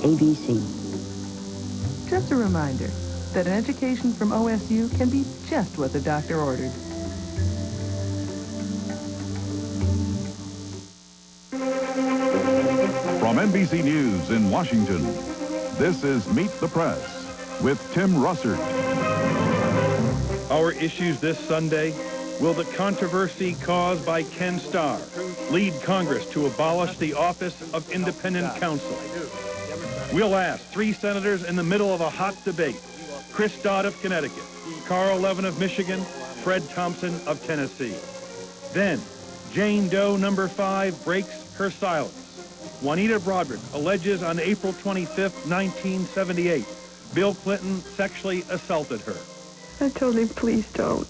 ABC. Just a reminder that an education from OSU can be just what the doctor ordered. From NBC News in Washington, this is Meet the Press with Tim Russert. Our issues this Sunday: will the controversy caused by Ken Starr lead Congress to abolish the office of independent counsel? We'll ask three senators in the middle of a hot debate: Chris Dodd of Connecticut, Carl Levin of Michigan, Fred Thompson of Tennessee. Then, Jane Doe number 5 breaks her silence. Juanita Broderick alleges on April 25, 1978, Bill Clinton sexually assaulted her. I told him, please don't.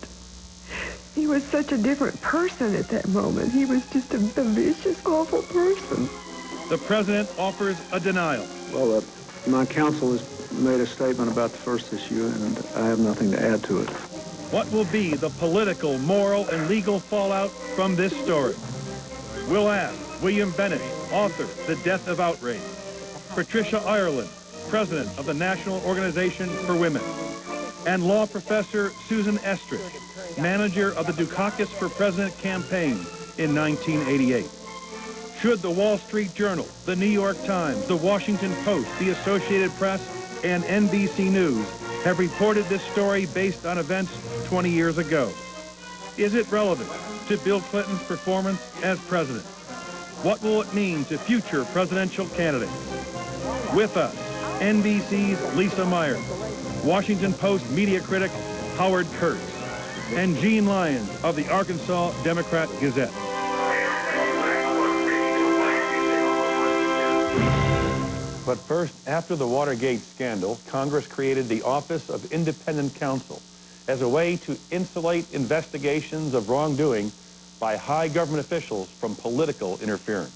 He was such a different person at that moment. He was just a vicious, awful person. The president offers a denial. Well, my counsel has made a statement about the first issue, and I have nothing to add to it. What will be the political, moral, and legal fallout from this story? We'll ask William Bennett, author, The Death of Outrage; Patricia Ireland, president of the National Organization for Women; and law professor Susan Estrich, manager of the Dukakis for President campaign in 1988. Should the Wall Street Journal, the New York Times, the Washington Post, the Associated Press, and NBC News have reported this story based on events 20 years ago? Is it relevant to Bill Clinton's performance as president? What will it mean to future presidential candidates? With us, NBC's Lisa Myers, Washington Post media critic Howard Kurtz, and Gene Lyons of the Arkansas Democrat-Gazette. But first, after the Watergate scandal, Congress created the Office of Independent Counsel as a way to insulate investigations of wrongdoing by high government officials from political interference.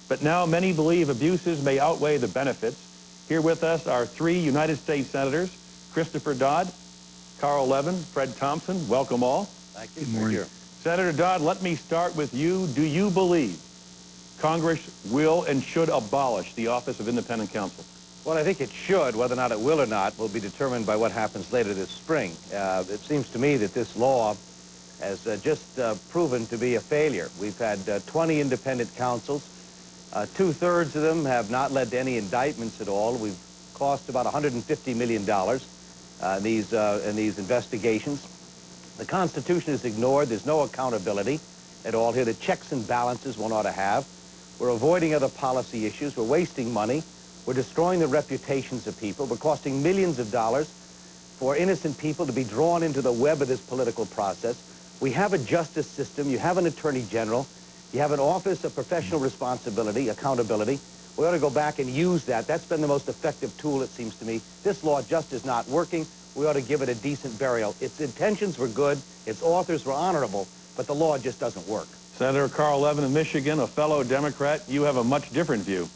But now many believe abuses may outweigh the benefits. Here with us are three United States Senators: Christopher Dodd, Carl Levin, Fred Thompson. Welcome all. Thank you. Good morning. Senator Dodd, let me start with you. Do you believe Congress will and should abolish the Office of Independent Counsel? Well, I think it should. Whether or not it will or not will be determined by what happens later this spring. It seems to me that this law has just proven to be a failure. We've had 20 independent counsels. Two-thirds of them have not led to any indictments at all. We've cost about $150 million in these investigations. The Constitution is ignored. There's no accountability at all here. The checks and balances one ought to have. We're avoiding other policy issues. We're wasting money. We're destroying the reputations of people. We're costing millions of dollars for innocent people to be drawn into the web of this political process. We have a justice system. You have an attorney general. You have an office of professional responsibility, accountability. We ought to go back and use that. That's been the most effective tool, it seems to me. This law just is not working. We ought to give it a decent burial. Its intentions were good. Its authors were honorable. But the law just doesn't work. Senator Carl Levin of Michigan, a fellow Democrat, you have a much different view.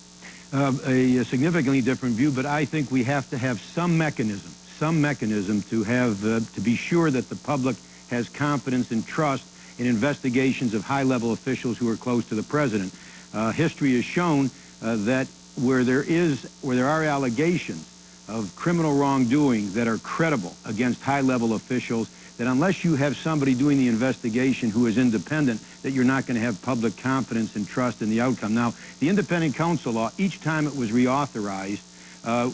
A significantly different view, but I think we have to have some mechanism to have to be sure that the public has confidence and trust in investigations of high-level officials who are close to the president. History has shown that where there are allegations of criminal wrongdoing that are credible against high-level officials, that unless you have somebody doing the investigation who is independent, that you're not going to have public confidence and trust in the outcome. Now, the independent counsel law, each time it was reauthorized,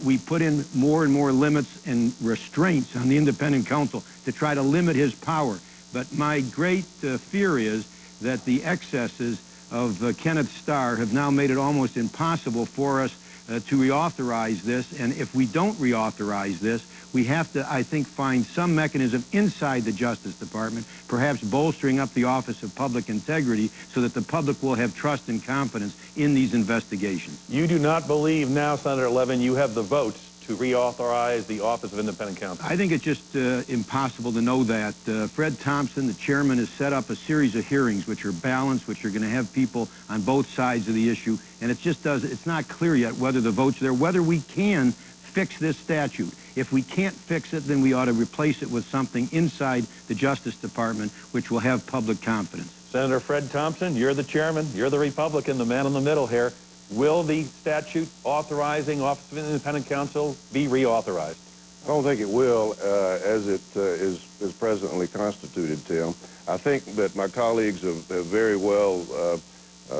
we put in more and more limits and restraints on the independent counsel to try to limit his power. But my great fear is that the excesses of Kenneth Starr have now made it almost impossible for us to reauthorize this. And if we don't reauthorize this, we have to, I think, find some mechanism inside the Justice Department, perhaps bolstering up the Office of Public Integrity so that the public will have trust and confidence in these investigations. You do not believe now, Senator Levin, you have the votes to reauthorize the Office of Independent Counsel? I think it's just impossible to know that. Fred Thompson, the chairman, has set up a series of hearings which are balanced, which are going to have people on both sides of the issue, and it's not clear yet whether the votes are there, whether we can fix this statute. If we can't fix it, then we ought to replace it with something inside the Justice Department which will have public confidence. Senator Fred Thompson, you're the chairman, you're the Republican, the man in the middle here. will the statute authorizing Office of Independent Counsel be reauthorized? I don't think it will as it is presently constituted, Tim. I think that my colleagues have very well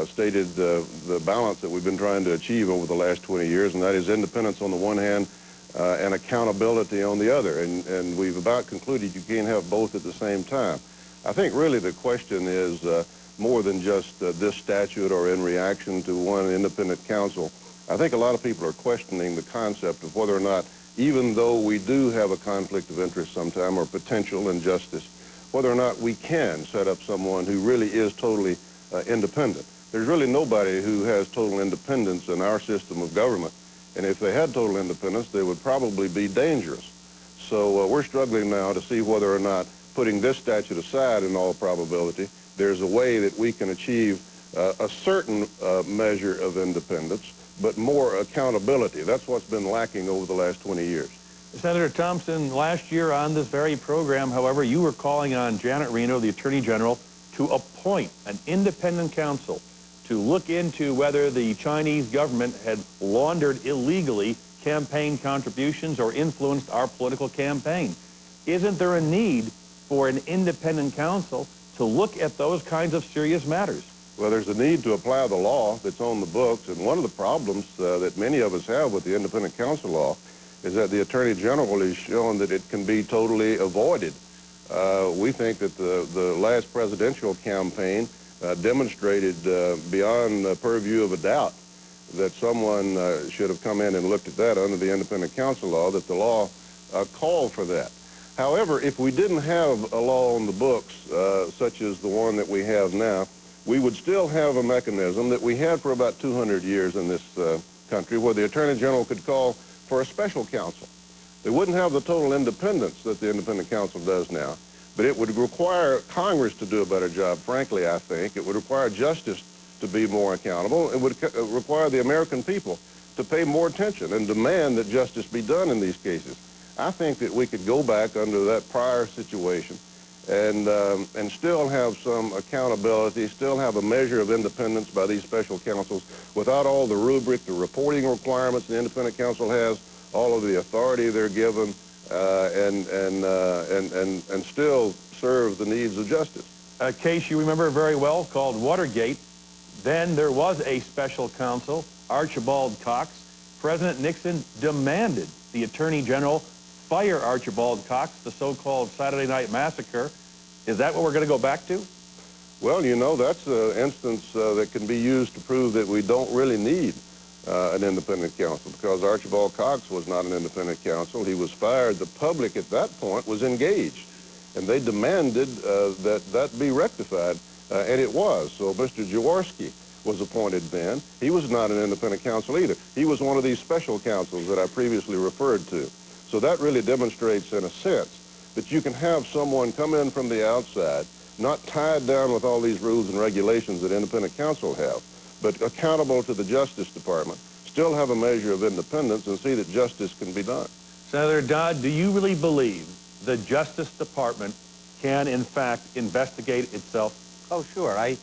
stated the balance that we've been trying to achieve over the last 20 years, and that is independence on the one hand and accountability on the other. And we've about concluded you can't have both at the same time. I think really the question is more than just this statute or in reaction to one independent counsel. I think a lot of people are questioning the concept of whether or not, even though we do have a conflict of interest sometime or potential injustice, whether or not we can set up someone who really is totally independent. There's really nobody who has total independence in our system of government. And if they had total independence, they would probably be dangerous. So we're struggling now to see whether or not, putting this statute aside in all probability, there's a way that we can achieve a certain measure of independence, but more accountability. That's what's been lacking over the last 20 years. Senator Thompson, last year on this very program, however, you were calling on Janet Reno, the Attorney General, to appoint an independent counsel to look into whether the Chinese government had laundered illegally campaign contributions or influenced our political campaign. Isn't there a need for an independent counsel to look at those kinds of serious matters? Well, there's a need to apply the law that's on the books, and one of the problems that many of us have with the independent counsel law is that the Attorney General has shown that it can be totally avoided. We think that the last presidential campaign demonstrated beyond the purview of a doubt that someone should have come in and looked at that under the independent counsel law, that the law called for that. However, if we didn't have a law on the books such as the one that we have now, we would still have a mechanism that we had for about 200 years in this country where the Attorney General could call for a special counsel. They wouldn't have the total independence that the independent counsel does now, but it would require Congress to do a better job, frankly, I think. It would require justice to be more accountable. It would require the American people to pay more attention and demand that justice be done in these cases. I think that we could go back under that prior situation and still have some accountability, still have a measure of independence by these special counsels without all the rubric, the reporting requirements the independent counsel has, all of the authority they're given, and still serve the needs of justice. A case you remember very well called Watergate. Then there was a special counsel, Archibald Cox. President Nixon demanded the Attorney General fire Archibald Cox, the so-called Saturday Night Massacre. Is that what we're going to go back to? Well, you know, that's an instance that can be used to prove that we don't really need an independent counsel, because Archibald Cox was not an independent counsel. He was fired. The public at that point was engaged, and they demanded that be rectified, and it was. So Mr. Jaworski was appointed then. He was not an independent counsel either. He was one of these special counsels that I previously referred to. So that really demonstrates, in a sense, that you can have someone come in from the outside, not tied down with all these rules and regulations that independent counsel have, but accountable to the Justice Department, still have a measure of independence and see that justice can be done. Senator Dodd, do you really believe the Justice Department can, in fact, investigate itself? Oh, sure. In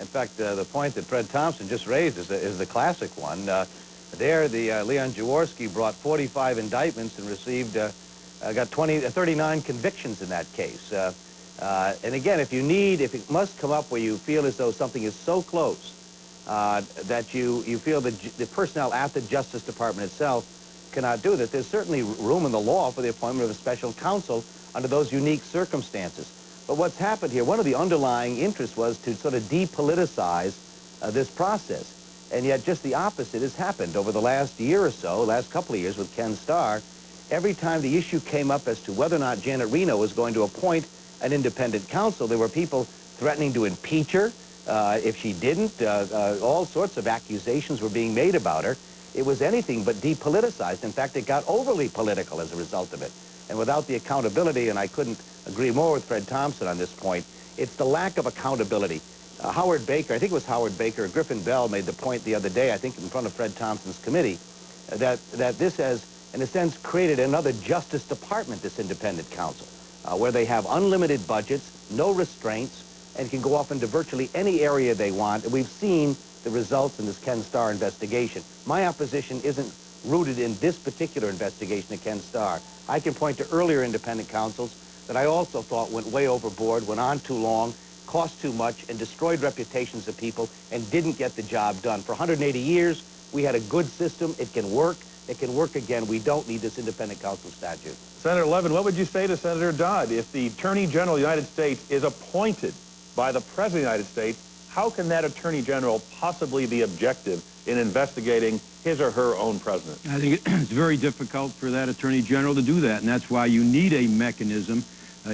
fact, the point that Fred Thompson just raised is the classic one. Leon Jaworski brought 45 indictments and received, got 39 convictions in that case. And again, if it must come up where you feel as though something is so close that you feel that the personnel at the Justice Department itself cannot do that, there's certainly room in the law for the appointment of a special counsel under those unique circumstances. But what's happened here, one of the underlying interests was to sort of depoliticize this process. And yet just the opposite has happened over the last year or so, last couple of years with Ken Starr. Every time the issue came up as to whether or not Janet Reno was going to appoint an independent counsel, there were people threatening to impeach her if she didn't. All sorts of accusations were being made about her. It was anything but depoliticized. In fact, it got overly political as a result of it. And without the accountability, and I couldn't agree more with Fred Thompson on this point, it's the lack of accountability. Howard Baker, I think it was Howard Baker, Griffin Bell made the point the other day, I think in front of Fred Thompson's committee, that this has, in a sense, created another Justice Department, this independent counsel, where they have unlimited budgets, no restraints, and can go off into virtually any area they want. And we've seen the results in this Ken Starr investigation. My opposition isn't rooted in this particular investigation of Ken Starr. I can point to earlier independent counsels that I also thought went way overboard, went on too long, cost too much, and destroyed reputations of people and didn't get the job done. For 180 years, we had a good system. It can work. It can work again. We don't need this independent counsel statute. Senator Levin, what would you say to Senator Dodd? If the Attorney General of the United States is appointed by the President of the United States, how can that Attorney General possibly be objective in investigating his or her own president? I think it's very difficult for that Attorney General to do that, and that's why you need a mechanism,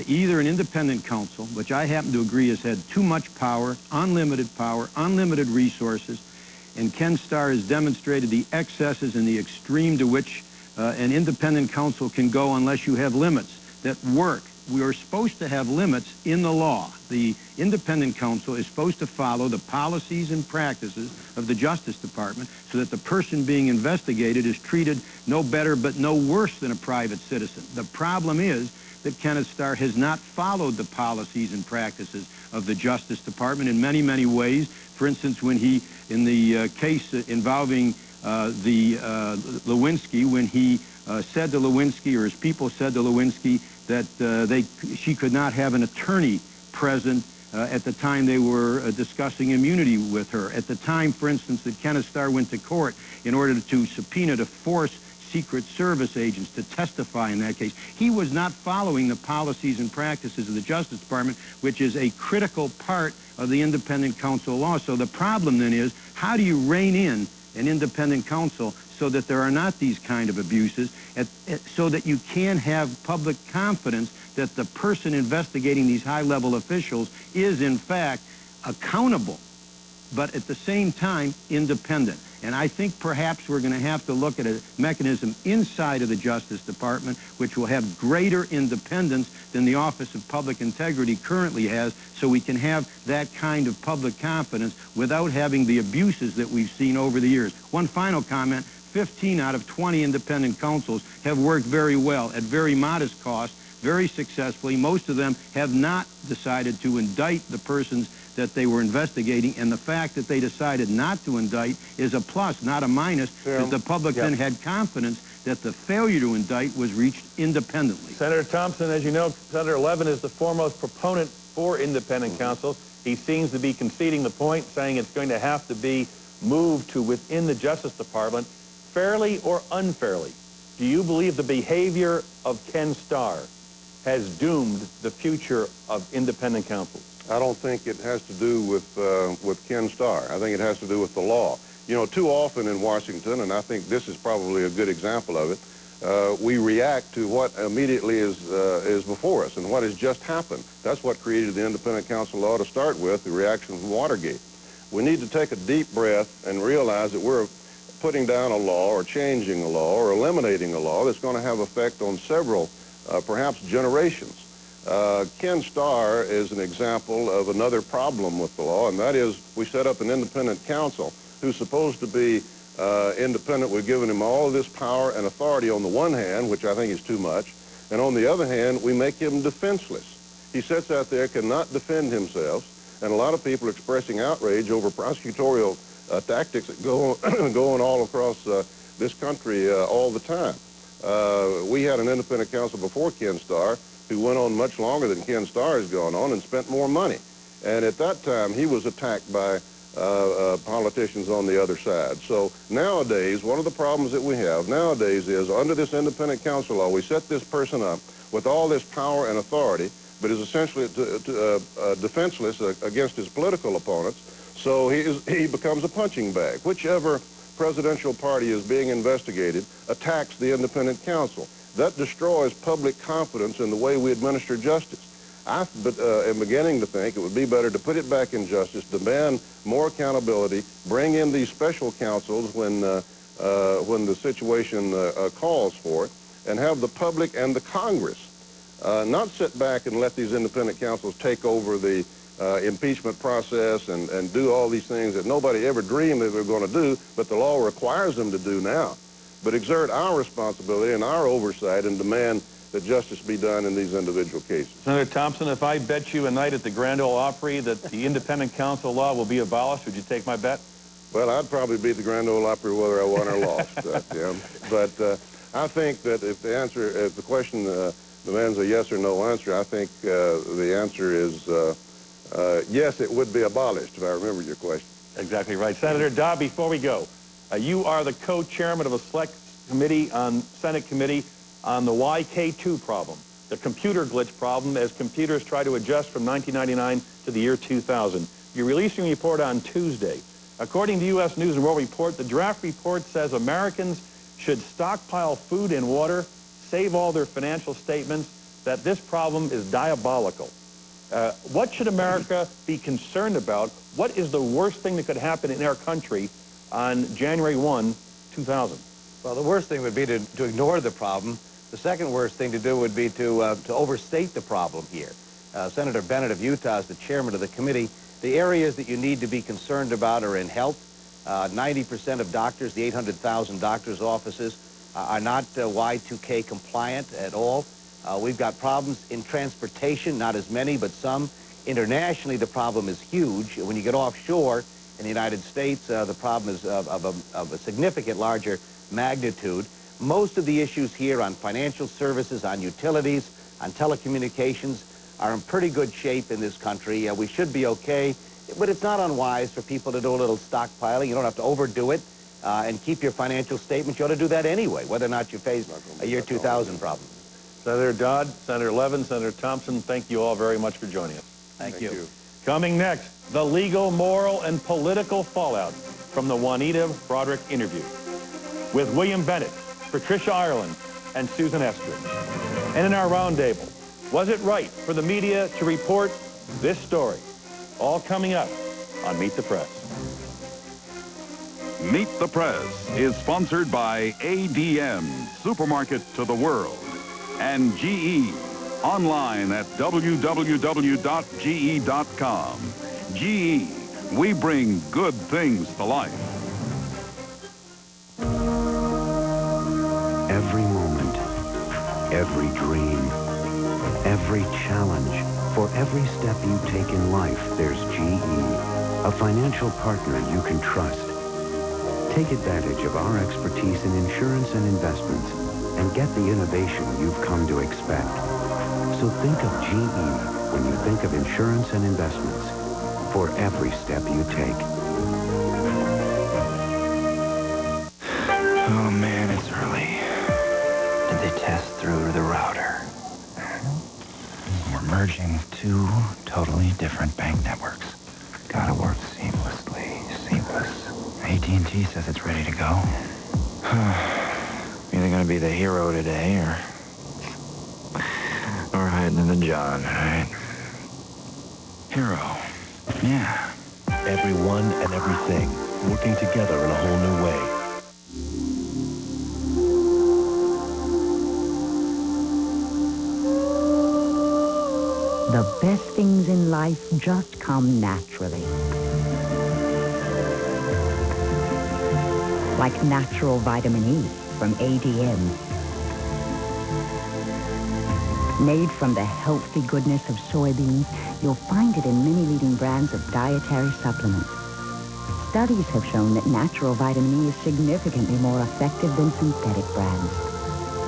either an independent counsel, which I happen to agree has had too much power, unlimited resources, and Ken Starr has demonstrated the excesses and the extreme to which an independent counsel can go unless you have limits that work. We are supposed to have limits in the law. The independent counsel is supposed to follow the policies and practices of the Justice Department so that the person being investigated is treated no better but no worse than a private citizen. The problem is that Kenneth Starr has not followed the policies and practices of the Justice Department in many, many ways. For instance, when he, in the case involving Lewinsky, when he said to Lewinsky, or his people said to Lewinsky, that she could not have an attorney present at the time they were discussing immunity with her. At the time, for instance, that Kenneth Starr went to court in order to subpoena to force Secret Service agents to testify in that case. He was not following the policies and practices of the Justice Department, which is a critical part of the independent counsel law. So the problem then is, how do you rein in an independent counsel so that there are not these kind of abuses, so that you can have public confidence that the person investigating these high-level officials is, in fact, accountable, but at the same time, independent. And I think perhaps we're going to have to look at a mechanism inside of the Justice Department which will have greater independence than the Office of Public Integrity currently has, so we can have that kind of public confidence without having the abuses that we've seen over the years. One final comment: 15 out of 20 independent counsels have worked very well at very modest cost, very successfully. Most of them have not decided to indict the persons that they were investigating, and the fact that they decided not to indict is a plus, not a minus, because the public then had confidence that the failure to indict was reached independently. Senator Thompson, as you know, Senator Levin is the foremost proponent for independent counsel. He seems to be conceding the point, saying it's going to have to be moved to within the Justice Department, fairly or unfairly. Do you believe the behavior of Ken Starr has doomed the future of independent counsel? I don't think it has to do with Ken Starr. I think it has to do with the law. You know, too often in Washington, and I think this is probably a good example of it, we react to what immediately is before us and what has just happened. That's what created the independent counsel law to start with, the reaction from Watergate. We need to take a deep breath and realize that we're putting down a law or changing a law or eliminating a law that's going to have effect on several, perhaps generations. Ken Starr is an example of another problem with the law, and that is we set up an independent counsel who's supposed to be independent. We've given him all of this power and authority on the one hand, which I think is too much, and on the other hand, we make him defenseless. He sits out there, cannot defend himself, and a lot of people are expressing outrage over prosecutorial tactics that go on all across this country all the time. We had an independent counsel before Ken Starr who went on much longer than Ken Starr has gone on and spent more money. And at that time, he was attacked by politicians on the other side. So nowadays, one of the problems that we have nowadays is under this independent counsel law, we set this person up with all this power and authority, but is essentially defenseless against his political opponents. So he becomes a punching bag. Whichever presidential party is being investigated attacks the independent counsel. That destroys public confidence in the way we administer justice. I am beginning to think it would be better to put it back in justice, demand more accountability, bring in these special counsels when the situation calls for it, and have the public and the Congress not sit back and let these independent counsels take over the impeachment process and do all these things that nobody ever dreamed they were going to do, but the law requires them to do now. But exert our responsibility and our oversight and demand that justice be done in these individual cases. Senator Thompson, if I bet you a night at the Grand Ole Opry that the independent counsel law will be abolished, would you take my bet? Well, I'd probably be the Grand Ole Opry whether I won or lost, Tim. But I think that if the question demands a yes or no answer, I think the answer is yes, it would be abolished, if I remember your question. Exactly right. Senator Dodd, before we go, you are the co-chairman of a select committee on Senate committee on the YK2 problem, the computer glitch problem as computers try to adjust from 1999 to the year 2000. You're releasing a report on Tuesday. According to U.S. News and World Report, the draft report says Americans should stockpile food and water, save all their financial statements, that this problem is diabolical. What should America be concerned about? What is the worst thing that could happen in our country on January 1, 2000? Well, the worst thing would be to ignore the problem. The second worst thing to do would be to overstate the problem here. Senator Bennett of Utah is the chairman of the committee. The areas that you need to be concerned about are in health. 90% of doctors, the 800,000 doctors' offices, are not Y2K compliant at all. We've got problems in transportation, not as many, but some. Internationally, the problem is huge. When you get offshore in the United States, the problem is of a significant larger magnitude. Most of the issues here on financial services, on utilities, on telecommunications are in pretty good shape in this country. We should be okay, but it's not unwise for people to do a little stockpiling. You don't have to overdo it and keep your financial statements. You ought to do that anyway, whether or not you face a year 2000 problem. Senator Dodd, Senator Levin, Senator Thompson, thank you all very much for joining us. Thank you. Coming next, the legal, moral, and political fallout from the Juanita Broaddrick interview with William Bennett, Patricia Ireland, and Susan Estridge. And in our roundtable, was it right for the media to report this story? All coming up on Meet the Press. Meet the Press is sponsored by ADM, Supermarket to the World, and GE, online at www.ge.com. GE, we bring good things to life. Every moment, every dream, every challenge, for every step you take in life, there's GE, a financial partner you can trust. Take advantage of our expertise in insurance and investments and get the innovation you've come to expect. So think of GE when you think of insurance and investments for every step you take. Oh man, it's early. Did they test through the router? We're merging two totally different bank networks. Gotta work seamlessly. Seamless. AT&T says it's ready to go. Either gonna be the hero today or hiding in the John, right? Hero. Yeah. Everyone and everything working together in a whole new way. The best things in life just come naturally. Like natural vitamin E from ADM. Made from the healthy goodness of soybeans, you'll find it in many leading brands of dietary supplements. Studies have shown that natural vitamin E is significantly more effective than synthetic brands.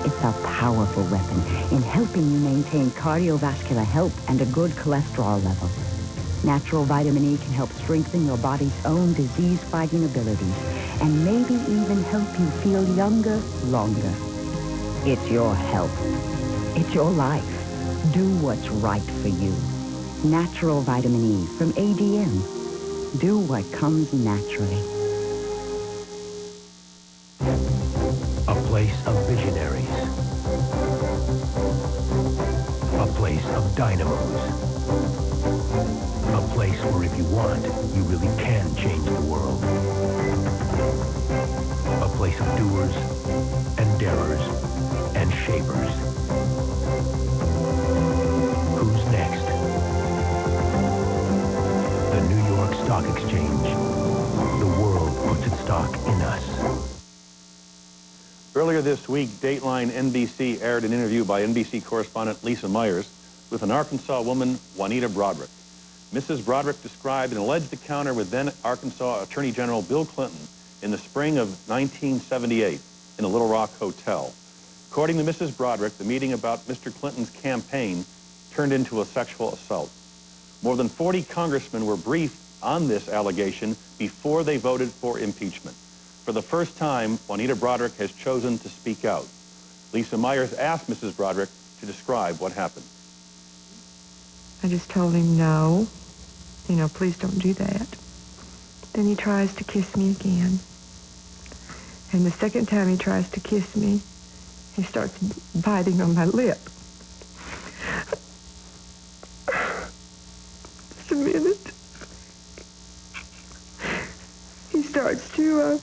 It's a powerful weapon in helping you maintain cardiovascular health and a good cholesterol level. Natural vitamin E can help strengthen your body's own disease-fighting abilities and maybe even help you feel younger longer. It's your health. It's your life. Do what's right for you. Natural vitamin E from ADM. Do what comes naturally. A place of visionaries. A place of dynamos. A place where if you want, you really can change the world. A place of doers and darers and shapers. Who's next? The New York Stock Exchange. The world puts its stock in us. Earlier this week, Dateline NBC aired an interview by NBC correspondent Lisa Myers with an Arkansas woman, Juanita Broaddrick. Mrs. Broderick described an alleged encounter with then Arkansas Attorney General Bill Clinton in the spring of 1978 in a Little Rock hotel. According to Mrs. Broderick, the meeting about Mr. Clinton's campaign turned into a sexual assault. More than 40 congressmen were briefed on this allegation before they voted for impeachment. For the first time, Juanita Broderick has chosen to speak out. Lisa Myers asked Mrs. Broderick to describe what happened. I just told him no. You know, please don't do that. Then he tries to kiss me again. And the second time he tries to kiss me, he starts biting on my lip. Just a minute. He starts to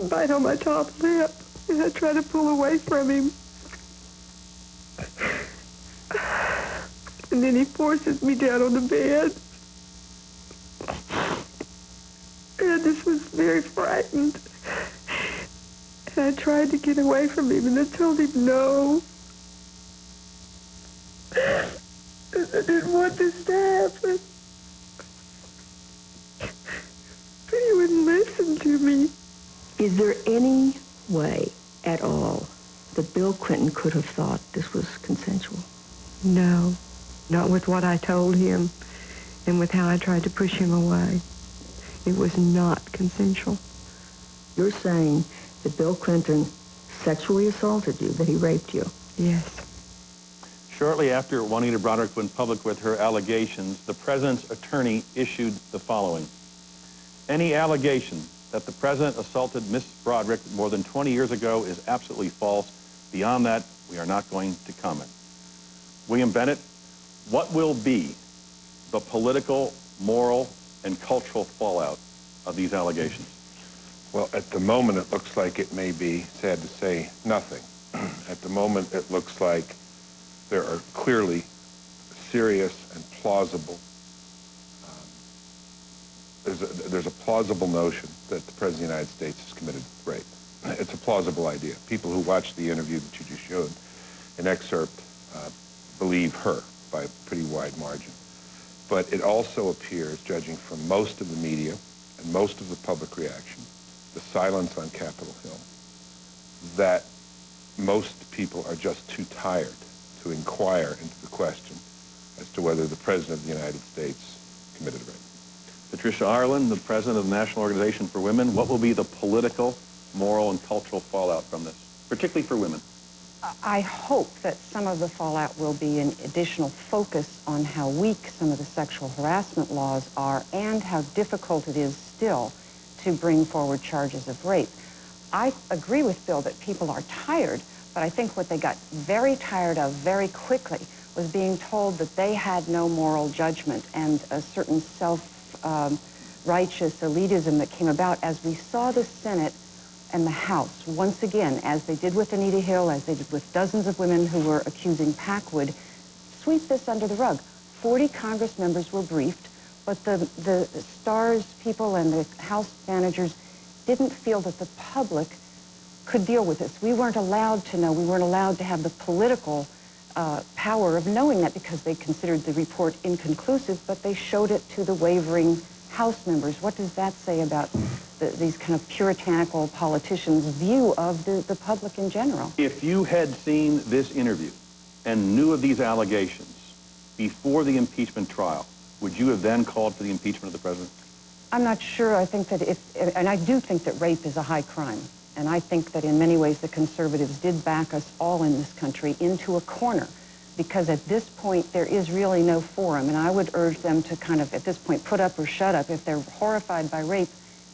bite on my top lip, and I try to pull away from him. And then he forces me down on the bed. And I just was very frightened. And I tried to get away from him, and I told him no. I didn't want this to happen. But he wouldn't listen to me. Is there any way at all that Bill Clinton could have thought this was consensual? No, not with what I told him and with how I tried to push him away. It was not consensual. You're saying that Bill Clinton sexually assaulted you, that he raped you? Yes. Shortly after Juanita Broderick went public with her allegations, the president's attorney issued the following. Any allegation that the president assaulted Miss Broderick more than 20 years ago is absolutely false. Beyond that, we are not going to comment. William Bennett, what will be the political, moral, and cultural fallout of these allegations? Well, at the moment, it looks like it may be, sad to say, nothing. At the moment, it looks like there are clearly serious and plausible, there's a plausible notion that the President of the United States has committed rape. It's a plausible idea. People who watched the interview that you just showed, an excerpt, believe her by a pretty wide margin. But it also appears, judging from most of the media and most of the public reaction, the silence on Capitol Hill, that most people are just too tired to inquire into the question as to whether the President of the United States committed rape. Patricia Ireland, the President of the National Organization for Women, what will be the political, moral, and cultural fallout from this, particularly for women? I hope that some of the fallout will be an additional focus on how weak some of the sexual harassment laws are and how difficult it is still to bring forward charges of rape. I agree with Bill that people are tired, but I think what they got very tired of very quickly was being told that they had no moral judgment and a certain self-righteous elitism that came about as we saw the Senate and the House, once again, as they did with Anita Hill, as they did with dozens of women who were accusing Packwood, sweep this under the rug. 40 Congress members were briefed, but the STARS people and the House managers didn't feel that the public could deal with this. We weren't allowed to know. We weren't allowed to have the political power of knowing that because they considered the report inconclusive, but they showed it to the wavering House members. What does that say about these kind of puritanical politicians' view of the public in general? If you had seen this interview and knew of these allegations before the impeachment trial, would you have then called for the impeachment of the president? I'm not sure. I think that and I do think that rape is a high crime. And I think that in many ways the conservatives did back us all in this country into a corner because at this point there is really no forum. And I would urge them to kind of, at this point, put up or shut up. If they're horrified by rape,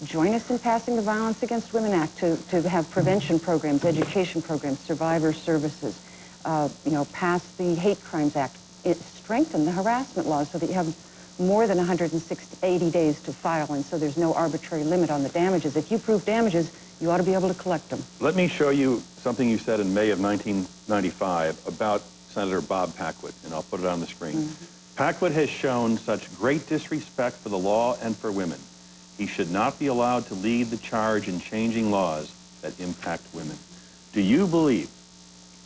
join us in passing the Violence Against Women Act to have prevention programs, education programs, survivor services, pass the Hate Crimes Act, strengthen the harassment laws so that you have more than 180 days to file, and so there's no arbitrary limit on the damages. If you prove damages, you ought to be able to collect them. Let me show you something you said in May of 1995 about Senator Bob Packwood, and I'll put it on the screen. Mm-hmm. Packwood has shown such great disrespect for the law and for women. He should not be allowed to lead the charge in changing laws that impact women. Do you believe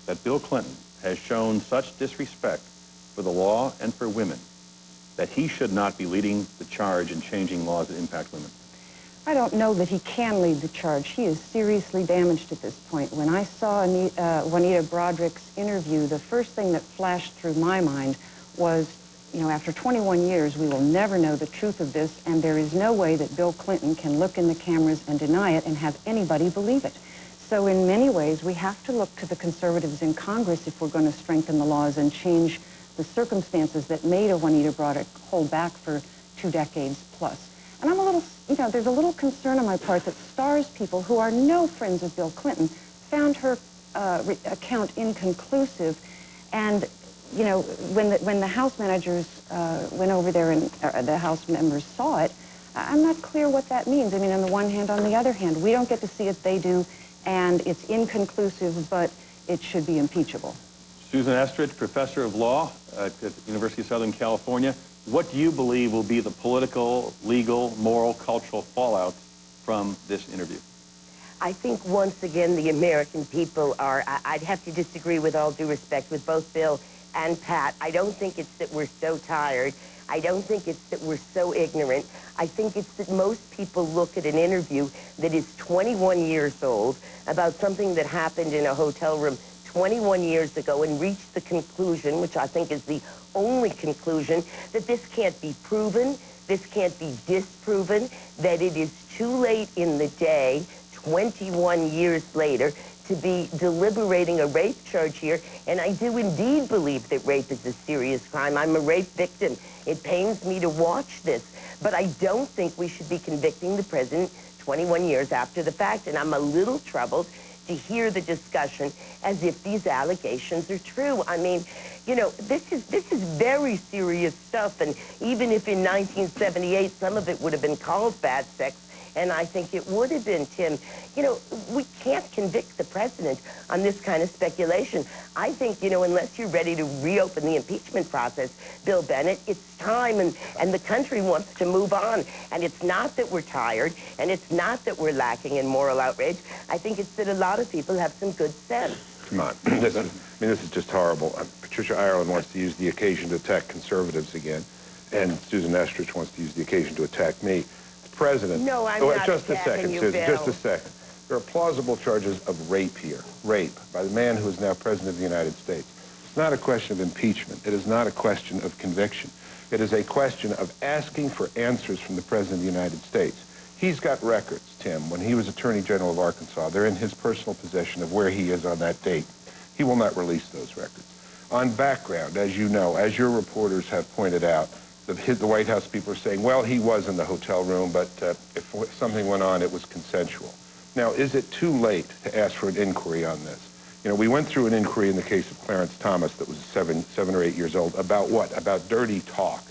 that Bill Clinton has shown such disrespect for the law and for women that he should not be leading the charge in changing laws that impact women? I don't know that he can lead the charge. He is seriously damaged at this point. When I saw Juanita Broaddrick's interview, the first thing that flashed through my mind was, you know, after 21 years, we will never know the truth of this, and there is no way that Bill Clinton can look in the cameras and deny it and have anybody believe it. So in many ways, we have to look to the conservatives in Congress if we're going to strengthen the laws and change the circumstances that made a Juanita Broaddrick hold back for 2 decades plus. And I'm a little, you know, there's a little concern on my part that STARS people who are no friends of Bill Clinton found her account inconclusive. And, you know, when the House managers went over there and the House members saw it, I'm not clear what that means. I mean, on the one hand, on the other hand, we don't get to see it, they do, and it's inconclusive, but it should be impeachable. Susan Estridge, professor of law at the University of Southern California. What do you believe will be the political, legal, moral, cultural fallout from this interview? I think once again the American people are, I'd have to disagree with all due respect with both Bill and Pat. I don't think it's that we're so tired. I don't think it's that we're so ignorant. I think it's that most people look at an interview that is 21 years old about something that happened in a hotel room 21 years ago and reach the conclusion, which I think is the only conclusion, that this can't be proven, this can't be disproven, that it is too late in the day, 21 years later, to be deliberating a rape charge here. And I do indeed believe that rape is a serious crime. I'm a rape victim. It pains me to watch this. But I don't think we should be convicting the president 21 years after the fact. And I'm a little troubled to hear the discussion as if these allegations are true. I mean, you know, this is very serious stuff, and even if in 1978 some of it would have been called bad sex, and I think it would have been, Tim, you know, we can't convict the president on this kind of speculation. I think, you know, unless you're ready to reopen the impeachment process, Bill Bennett, it's time, and the country wants to move on. And it's not that we're tired, and it's not that we're lacking in moral outrage. I think it's that a lot of people have some good sense. Come on. This is just horrible. Patricia Ireland wants to use the occasion to attack conservatives again, and Susan Estridge wants to use the occasion to attack me. The president... No, I'm not just a attacking second, you, Susan, Bill. just a second. There are plausible charges of rape here. Rape by the man who is now president of the United States. It's not a question of impeachment. It is not a question of conviction. It is a question of asking for answers from the president of the United States. He's got records, Tim, when he was Attorney General of Arkansas. They're in his personal possession of where he is on that date. He will not release those records. On background, as you know, as your reporters have pointed out, the White House people are saying, well, he was in the hotel room, but if something went on, it was consensual. Now, is it too late to ask for an inquiry on this? You know, we went through an inquiry in the case of Clarence Thomas that was seven or 8 years old. About what? About dirty talk.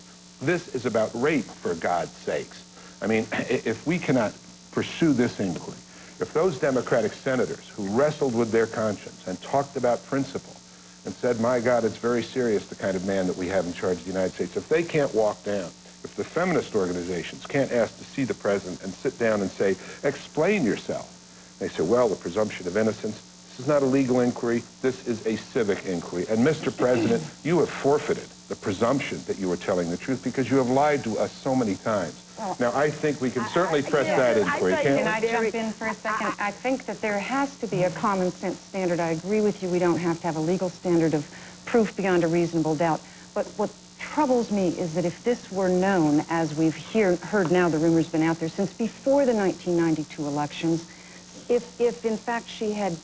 This is about rape, for God's sakes. I mean, if we cannot pursue this inquiry, if those Democratic senators who wrestled with their conscience and talked about principle and said, my God, it's very serious, the kind of man that we have in charge of the United States, if they can't walk down, if the feminist organizations can't ask to see the president and sit down and say, explain yourself, they say, well, the presumption of innocence, this is not a legal inquiry, this is a civic inquiry. And Mr. President, you have forfeited the presumption that you were telling the truth because you have lied to us so many times. Now, I think we can certainly press that inquiry. Can I jump in for a second? I think that there has to be a common sense standard. I agree with you. We don't have to have a legal standard of proof beyond a reasonable doubt. But what troubles me is that if this were known, as we've heard now, the rumor's been out there since before the 1992 elections, if in fact she had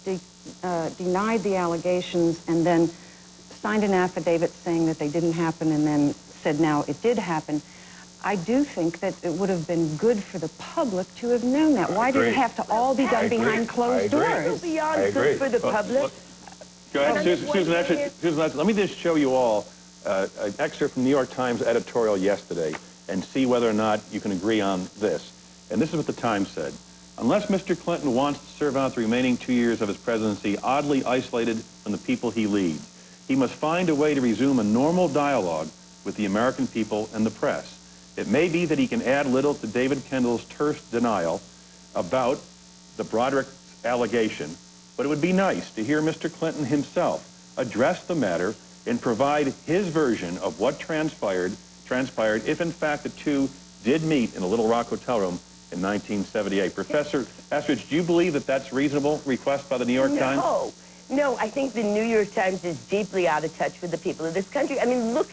denied the allegations and then signed an affidavit saying that they didn't happen and then said now it did happen, I do think that it would have been good for the public to have known that. Why did it have to all be done behind closed doors? Beyond good for the public. Go ahead, Susan, let me just show you all an excerpt from New York Times editorial yesterday and see whether or not you can agree on this. And this is what the Times said. Unless Mr. Clinton wants to serve out the remaining 2 years of his presidency oddly isolated from the people he leads, he must find a way to resume a normal dialogue with the American people and the press. It may be that he can add little to David Kendall's terse denial about the Broaddrick allegation, but it would be nice to hear Mr. Clinton himself address the matter and provide his version of what transpired transpired if, in fact, the two did meet in a Little Rock hotel room in 1978. Professor Estridge, do you believe that that's reasonable request by the New York Times? No, I think the New York Times is deeply out of touch with the people of this country. I mean, look,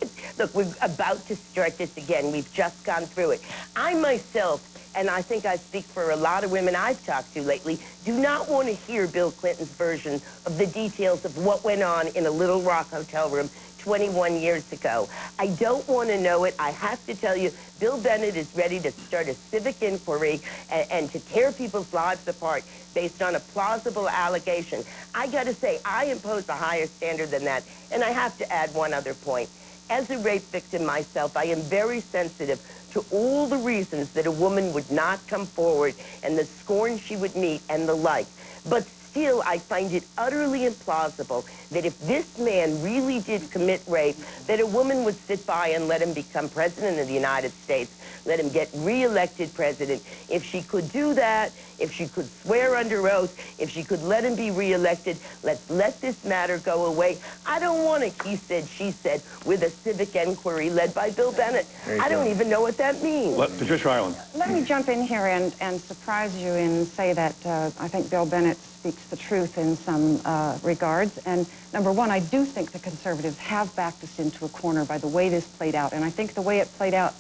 we're about to start this again. We've just gone through it. I myself, and I think I speak for a lot of women I've talked to lately, do not want to hear Bill Clinton's version of the details of what went on in a Little Rock hotel room 21 years ago. I don't want to know it. I have to tell you, Bill Bennett is ready to start a civic inquiry and to tear people's lives apart based on a plausible allegation. I got to say, I impose a higher standard than that. And I have to add one other point. As a rape victim myself, I am very sensitive to all the reasons that a woman would not come forward and the scorn she would meet and the like. But still, I find it utterly implausible that if this man really did commit rape, that a woman would sit by and let him become president of the United States, let him get reelected president. If she could do that, if she could swear under oath, if she could let him be reelected, let's let this matter go away. I don't want a he said, she said with a civic inquiry led by Bill Bennett. I don't even know what that means. Patricia Ireland. Let me jump in here and surprise you and say that I think Bill Bennett speaks the truth in some regards. And number one, I do think the conservatives have backed us into a corner by the way this played out. And I think the way it played out,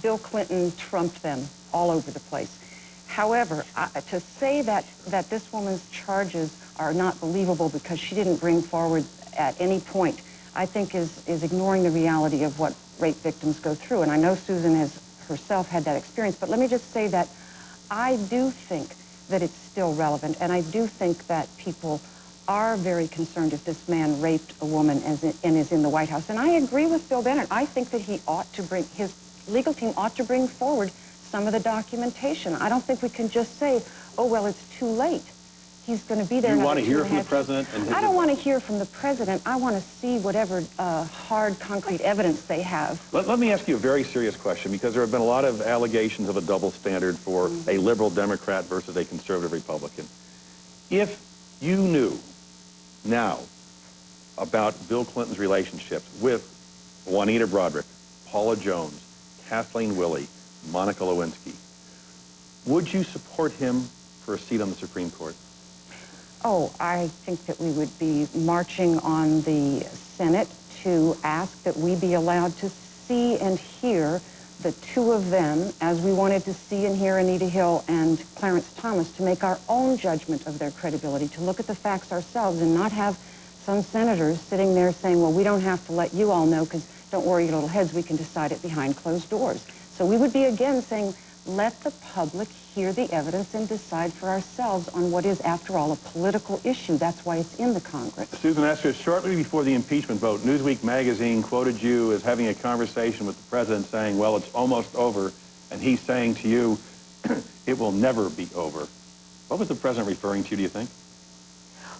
Bill Clinton trumped them all over the place. However, to say that this woman's charges are not believable because she didn't bring forward at any point, I think is ignoring the reality of what rape victims go through. And I know Susan has herself had that experience, but let me just say that I do think that it's still relevant, and I do think that people are very concerned if this man raped a woman and is in the White House. And I agree with Bill Bennett. I think that he ought to bring, his legal team ought to bring forward some of the documentation. I don't think we can just say, oh, well, it's too late. He's going to be there. You want to hear from the president? I don't want to hear from the president. I want to see whatever hard, concrete evidence they have. Let me ask you a very serious question, because there have been a lot of allegations of a double standard for a liberal Democrat versus a conservative Republican. If you knew now about Bill Clinton's relationships with Juanita Broaddrick, Paula Jones, Kathleen Willey, Monica Lewinsky, would you support him for a seat on the Supreme Court? Oh, I think that we would be marching on the Senate to ask that we be allowed to see and hear the two of them, as we wanted to see and hear Anita Hill and Clarence Thomas, to make our own judgment of their credibility, to look at the facts ourselves and not have some senators sitting there saying, well, we don't have to let you all know because don't worry your little heads, we can decide it behind closed doors. So we would be again saying, let the public hear the evidence and decide for ourselves on what is, after all, a political issue. That's why it's in the Congress. Susan Estridge, shortly before the impeachment vote, Newsweek magazine quoted you as having a conversation with the president saying, well, it's almost over, and he's saying to you, it will never be over. What was the president referring to, do you think?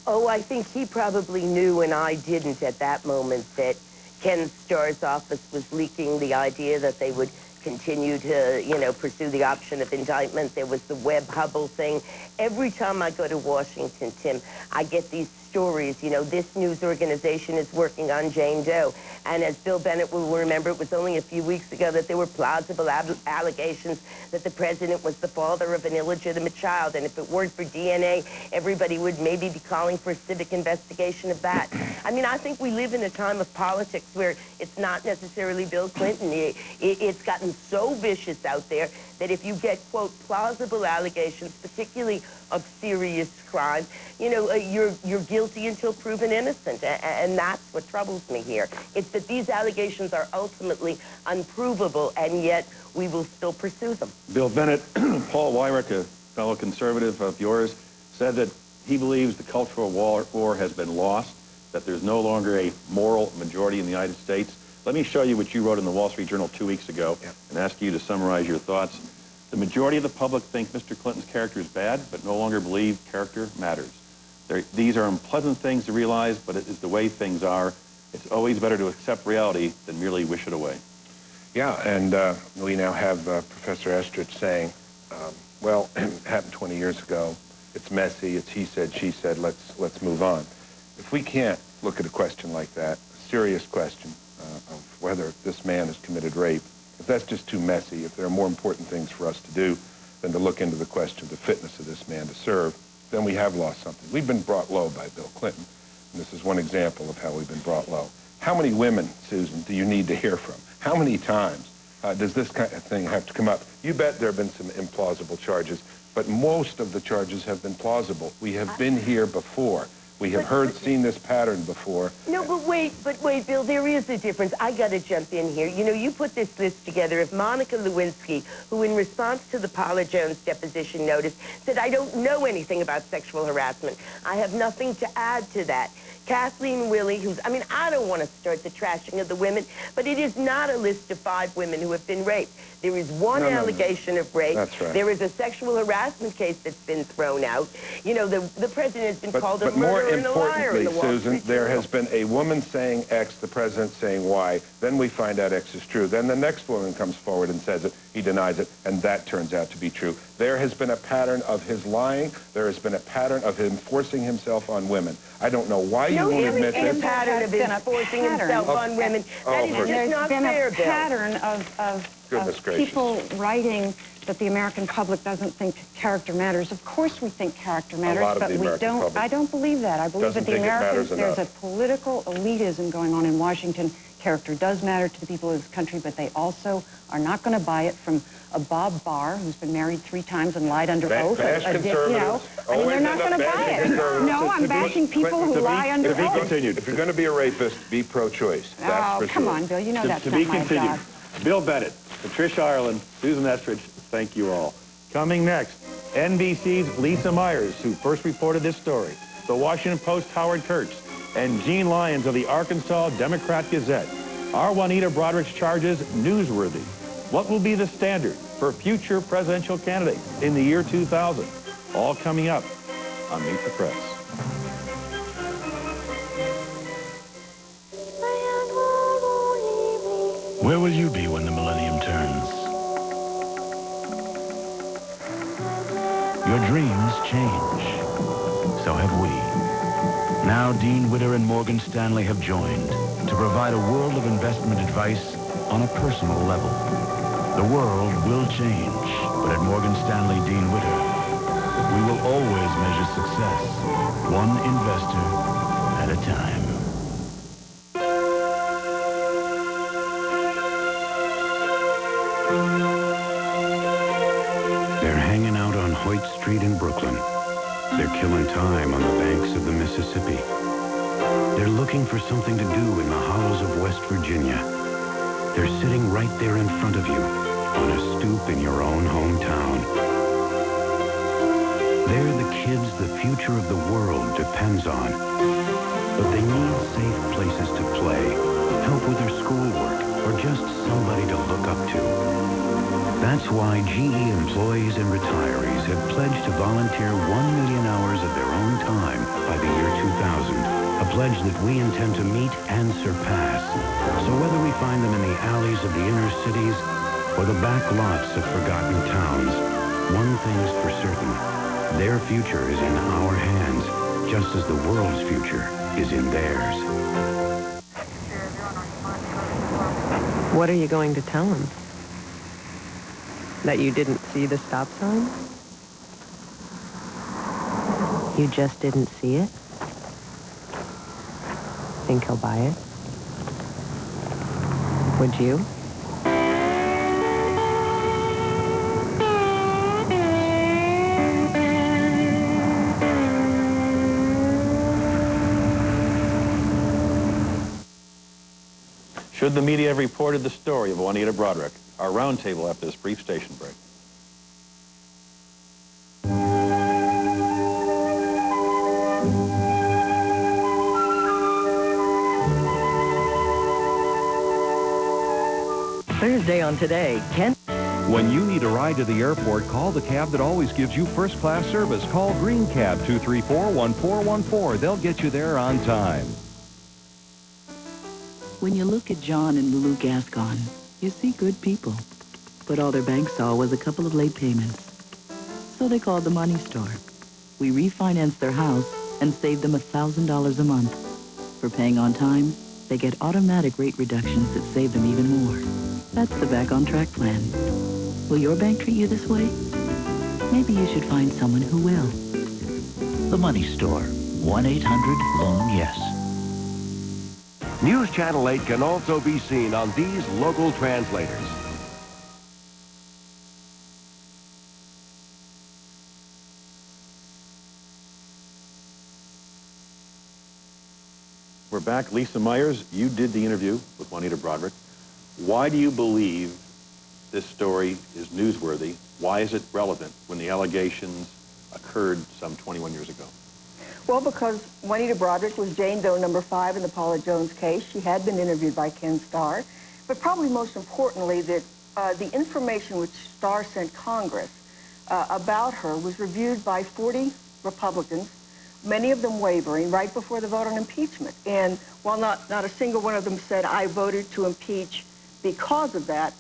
Oh, I think he probably knew, and I didn't at that moment, that Ken Starr's office was leaking the idea that they would continue to, pursue the option of indictment. There was the Webb Hubble thing. Every time I go to Washington, Tim, I get these stories. This news organization is working on Jane Doe. And as Bill Bennett will remember, it was only a few weeks ago that there were plausible allegations that the president was the father of an illegitimate child. And if it weren't for DNA, everybody would maybe be calling for a civic investigation of that. I mean, I think we live in a time of politics where it's not necessarily Bill Clinton. It's gotten so vicious out there that if you get, quote, plausible allegations, particularly of serious crime, you're guilty until proven innocent. And that's what troubles me here. It's that these allegations are ultimately unprovable, and yet we will still pursue them. Bill Bennett, Paul Weyrich, a fellow conservative of yours, said that he believes the cultural war has been lost, that there's no longer a moral majority in the United States. Let me show you what you wrote in the Wall Street Journal 2 weeks ago and ask you to summarize your thoughts. The majority of the public think Mr. Clinton's character is bad, but no longer believe character matters. These are unpleasant things to realize, but it is the way things are. It's always better to accept reality than merely wish it away. Yeah, and we now have Professor Estridge saying, well, it happened 20 years ago. It's messy. It's he said, she said. Let's move on. If we can't look at a question like that, a serious question of whether this man has committed rape, that's just too messy. If there are more important things for us to do than to look into the question of the fitness of this man to serve, then we have lost something. We've been brought low by Bill Clinton, and this is one example of how we've been brought low. How many women, Susan, do you need to hear from? How many times does this kind of thing have to come up? You bet there have been some implausible charges, but most of the charges have been plausible. We have been here before. We have seen this pattern before. No, but wait, Bill, there is a difference. I got to jump in here. You know, you put this list together of Monica Lewinsky, who in response to the Paula Jones deposition notice said, I don't know anything about sexual harassment. I have nothing to add to that. Kathleen Willey, who's, I mean, I don't want to start the trashing of the women, but it is not a list of 5 women who have been raped. There is one allegation of rape. That's right. There is a sexual harassment case that's been thrown out. You know, the president has been called a murderer and a liar in the Wall Susan, Street there Journal. has been a woman saying X, the president saying Y, then we find out X is true. Then the next woman comes forward and says it, he denies it, and that turns out to be true. There has been a pattern of his lying. There has been a pattern of him forcing himself on women. I don't know why you won't admit this. No, pattern of him forcing himself on women. That is just not fair, Bill. There's been a pattern of people writing that the American public doesn't think character matters. Of course we think character matters, but we don't. I don't believe that. I believe that the Americans, there's a political elitism going on in Washington. Character does matter to the people of this country, but they also are not going to buy it from a Bob Barr, who's been married 3 times and lied under oath. You know, I mean, they're not going to buy it. No, I'm bashing people who lie under oath. If you're going to be a rapist, be pro-choice. Oh, come on, Bill. You know that's not my job. Bill Bennett, Patricia Ireland, Susan Estridge, thank you all. Coming next, NBC's Lisa Myers, who first reported this story, the Washington Post Howard Kurtz, and Gene Lyons of the Arkansas Democrat-Gazette. Are Juanita Broaddrick's charges newsworthy? What will be the standard for future presidential candidates in the year 2000? All coming up on Meet the Press. Where will you be when the millennium turns? Your dreams change. So have we. Now Dean Witter and Morgan Stanley have joined to provide a world of investment advice on a personal level. The world will change, but at Morgan Stanley Dean Witter, we will always measure success, one investor at a time. They're hanging out on Hoyt Street in Brooklyn. They're killing time on the banks of the Mississippi. They're looking for something to do in the hollows of West Virginia. They're sitting right there in front of you on a stoop in your own hometown. They're the kids the future of the world depends on. But they need safe places to play, help with their schoolwork, or just somebody to look up to. That's why GE employees and retirees have pledged to volunteer 1 million hours of their own time by the year 2000, a pledge that we intend to meet and surpass. So whether we find them in the alleys of the inner cities or the back lots of forgotten towns, one thing's for certain. Their future is in our hands, just as the world's future is in theirs. What are you going to tell them? That you didn't see the stop sign? You just didn't see it? Think he'll buy it? Would you? Should the media have reported the story of Juanita Broaddrick? Our roundtable after this brief station break. Thursday on Today, Ken. When you need a ride to the airport, call the cab that always gives you first-class service. Call Green Cab 234-1414. They'll get you there on time. When you look at John and Lulu Gascon, you see good people. But all their bank saw was a couple of late payments. So they called the money store. We refinanced their house and saved them $1,000 a month. For paying on time, they get automatic rate reductions that save them even more. That's the Back on Track plan. Will your bank treat you this way? Maybe you should find someone who will. The Money Store. 1-800-LOAN-YES. News Channel 8 can also be seen on these local translators. We're back. Lisa Myers, you did the interview with Juanita Broaddrick. Why do you believe this story is newsworthy? Why is it relevant when the allegations occurred some 21 years ago? Well, because Juanita Broaddrick was Jane Doe number 5 in the Paula Jones case. She had been interviewed by Ken Starr. But probably most importantly, that the information which Starr sent Congress about her was reviewed by 40 Republicans, many of them wavering right before the vote on impeachment. And while not a single one of them said, I voted to impeach because of that,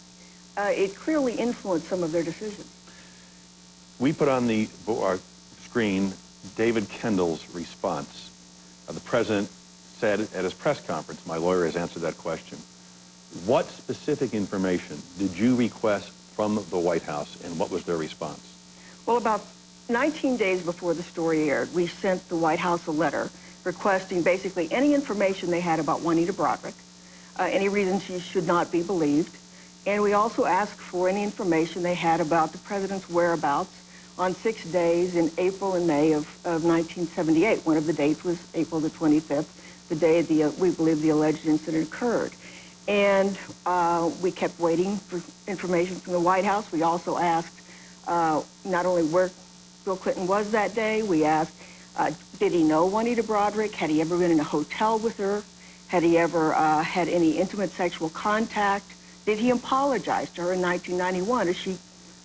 it clearly influenced some of their decisions. We put on our screen David Kendall's response. The president said at his press conference, my lawyer has answered that question, what specific information did you request from the White House, and what was their response? Well, about 19 days before the story aired, we sent the White House a letter requesting basically any information they had about Juanita Broaddrick, any reason she should not be believed, and we also asked for any information they had about the president's whereabouts on 6 days in April and May of 1978. One of the dates was April the 25th, the day we believe the alleged incident occurred. And we kept waiting for information from the White House. We also asked not only where Bill Clinton was that day, we asked, did he know Juanita Broaddrick? Had he ever been in a hotel with her? Had he ever had any intimate sexual contact? Did he apologize to her in 1991, as she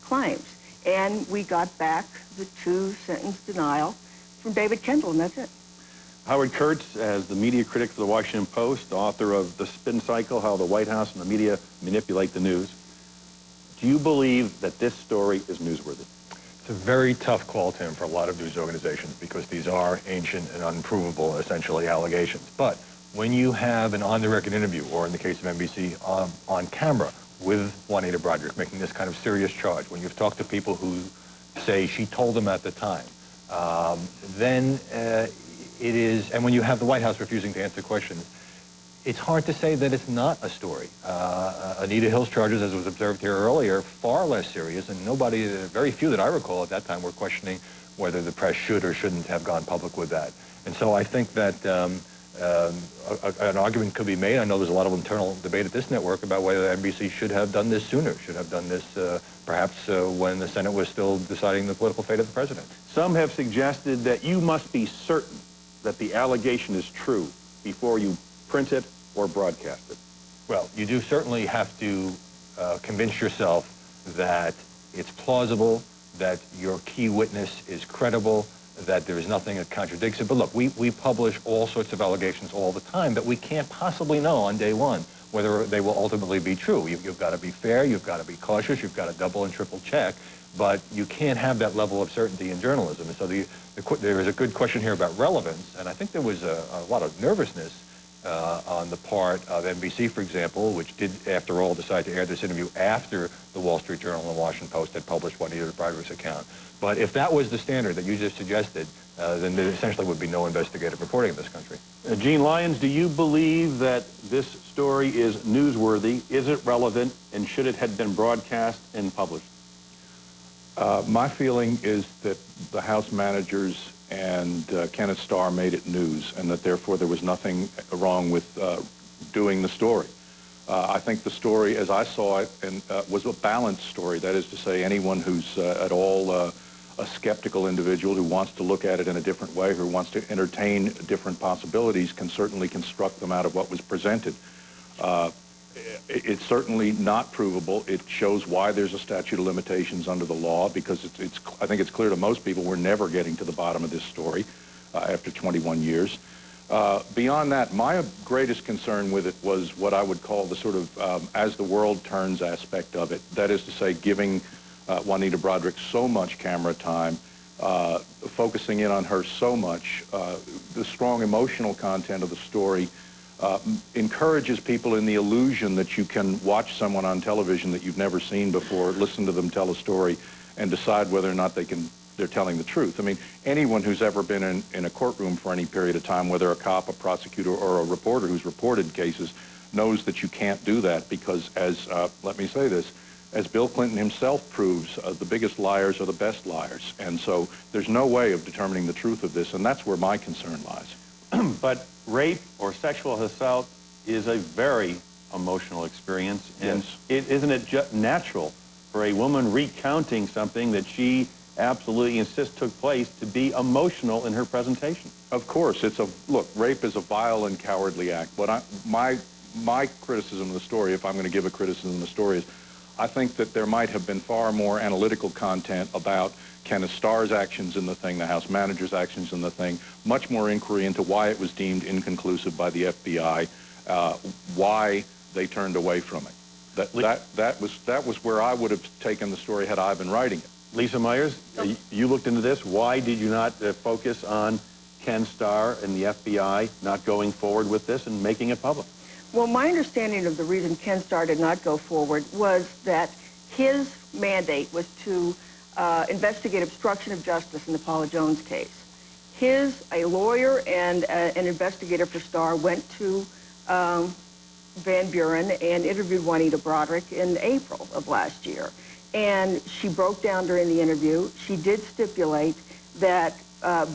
claims? And we got back the 2-sentence denial from David Kendall, and that's it. Howard Kurtz, as the media critic for the Washington Post, author of The Spin Cycle, How the White House and the Media Manipulate the News, do you believe that this story is newsworthy? It's a very tough call, Tim, for a lot of news organizations because these are ancient and unprovable, essentially, allegations. But when you have an on-the-record interview, or in the case of NBC, on camera, with Juanita Broaddrick making this kind of serious charge, when you've talked to people who say she told them at the time, then it is, and when you have the White House refusing to answer questions, it's hard to say that it's not a story. Anita Hill's charges, as was observed here earlier, far less serious, and nobody, very few that I recall at that time, were questioning whether the press should or shouldn't have gone public with that. And so I think that an argument could be made. I know there's a lot of internal debate at this network about whether NBC should have done this sooner, should have done this perhaps when the Senate was still deciding the political fate of the president. Some have suggested that you must be certain that the allegation is true before you print it or broadcast it. Well, you do certainly have to convince yourself that it's plausible, that your key witness is credible, that there is nothing that contradicts it. But look, we publish all sorts of allegations all the time that we can't possibly know on day one whether they will ultimately be true. You've got to be fair, you've got to be cautious, you've got to double and triple check, but you can't have that level of certainty in journalism. And so there is a good question here about relevance, and I think there was a lot of nervousness on the part of NBC, for example, which did, after all, decide to air this interview after the Wall Street Journal and the Washington Post had published Juanita Broaddrick's account. But if that was the standard that you just suggested, then there essentially would be no investigative reporting in this country. Gene Lyons, do you believe that this story is newsworthy? Is it relevant? And should it have been broadcast and published? My feeling is that the House managers and Kenneth Starr made it news, and that therefore there was nothing wrong with doing the story. I think the story, as I saw it, was a balanced story. That is to say, anyone who's at all a skeptical individual who wants to look at it in a different way, who wants to entertain different possibilities, can certainly construct them out of what was presented. It's certainly not provable. It shows why there's a statute of limitations under the law, because I think it's clear to most people we're never getting to the bottom of this story after 21 years. Beyond that, my greatest concern with it was what I would call the sort of as the world turns aspect of it. That is to say, giving Juanita Broaddrick so much camera time, focusing in on her so much, the strong emotional content of the story encourages people in the illusion that you can watch someone on television that you've never seen before, listen to them tell a story, and decide whether or not they're telling the truth. I mean, anyone who's ever been in a courtroom for any period of time, whether a cop, a prosecutor, or a reporter who's reported cases, knows that you can't do that because, as, let me say this, as Bill Clinton himself proves, the biggest liars are the best liars. And so there's no way of determining the truth of this, and that's where my concern lies. But rape or sexual assault is a very emotional experience. And isn't it natural for a woman recounting something that she absolutely insists took place to be emotional in her presentation? Of course. Look, rape is a vile and cowardly act. My criticism of the story, if I'm going to give a criticism of the story, is I think that there might have been far more analytical content about Kenneth Starr's actions in the thing, the House manager's actions in the thing, much more inquiry into why it was deemed inconclusive by the FBI, why they turned away from it. That was where I would have taken the story had I been writing it. Lisa Myers, you looked into this. Why did you not focus on Ken Starr and the FBI not going forward with this and making it public? Well, my understanding of the reason Ken Starr did not go forward was that his mandate was to investigate obstruction of justice in the Paula Jones case. A lawyer and an investigator for Starr went to Van Buren and interviewed Juanita Broderick in April of last year. And she broke down during the interview. She did stipulate that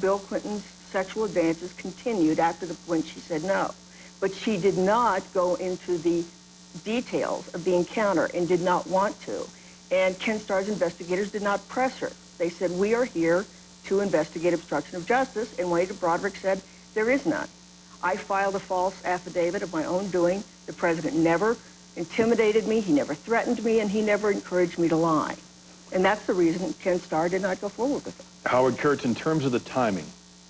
Bill Clinton's sexual advances continued after the point she said no. But she did not go into the details of the encounter and did not want to. And Ken Starr's investigators did not press her. They said, we are here to investigate obstruction of justice, and Juanita Broderick said, there is none. I filed a false affidavit of my own doing. The president never intimidated me, he never threatened me, and he never encouraged me to lie. And that's the reason Ken Starr did not go forward with it. Howard Kurtz, in terms of the timing,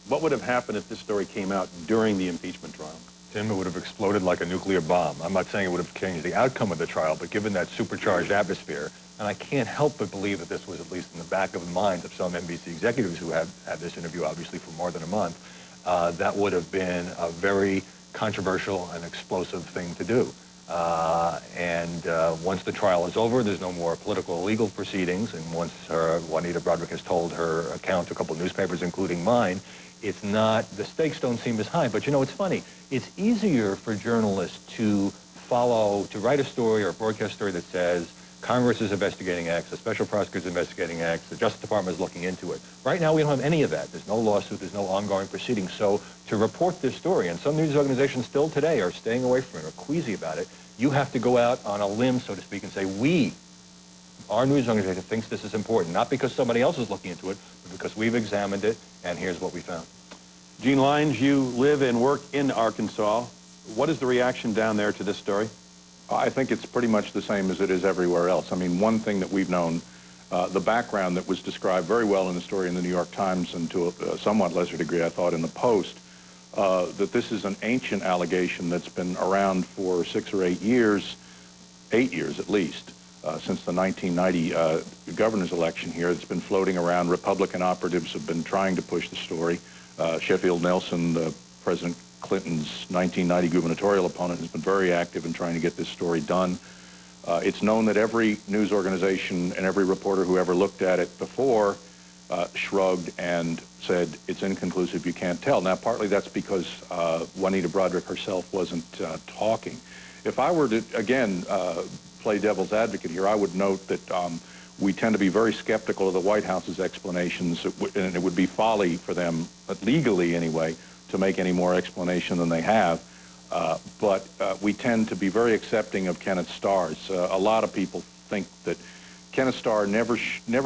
what would have happened if this story came out during the impeachment trial? Tim, it would have exploded like a nuclear bomb. I'm not saying it would have changed the outcome of the trial, but given that supercharged atmosphere, and I can't help but believe that this was at least in the back of the minds of some NBC executives who have had this interview, obviously, for more than a month, that would have been a very controversial and explosive thing to do. Once the trial is over, there's no more political or legal proceedings, and once Juanita Broderick has told her account to a couple of newspapers, including mine, it's not, the stakes don't seem as high. But you know, it's funny. It's easier for journalists to write a story or a broadcast story that says, Congress is investigating X, the Special Prosecutor is investigating X, the Justice Department is looking into it. Right now, we don't have any of that. There's no lawsuit, there's no ongoing proceedings. So to report this story, and some news organizations still today are staying away from it or queasy about it, you have to go out on a limb, so to speak, and say, our news organization thinks this is important, not because somebody else is looking into it, but because we've examined it, and here's what we found. Gene Lyons, you live and work in Arkansas. What is the reaction down there to this story? I think it's pretty much the same as it is everywhere else. I mean, one thing that we've known, the background that was described very well in the story in the New York Times, and to a somewhat lesser degree, I thought, in the Post, that this is an ancient allegation that's been around for 6 or 8 years, 8 years at least, since the 1990 governor's election here. It's been floating around. Republican operatives have been trying to push the story. Sheffield Nelson, President Clinton's 1990 gubernatorial opponent, has been very active in trying to get this story done. It's known that every news organization and every reporter who ever looked at it before shrugged and said, it's inconclusive, you can't tell. Now, partly that's because Juanita Broderick herself wasn't talking. If I were to, again, play devil's advocate here, I would note that we tend to be very skeptical of the White House's explanations, and it would be folly for them, legally anyway, to make any more explanation than they have. But we tend to be very accepting of Kenneth Starr's. A lot of people think that Kenneth Starr never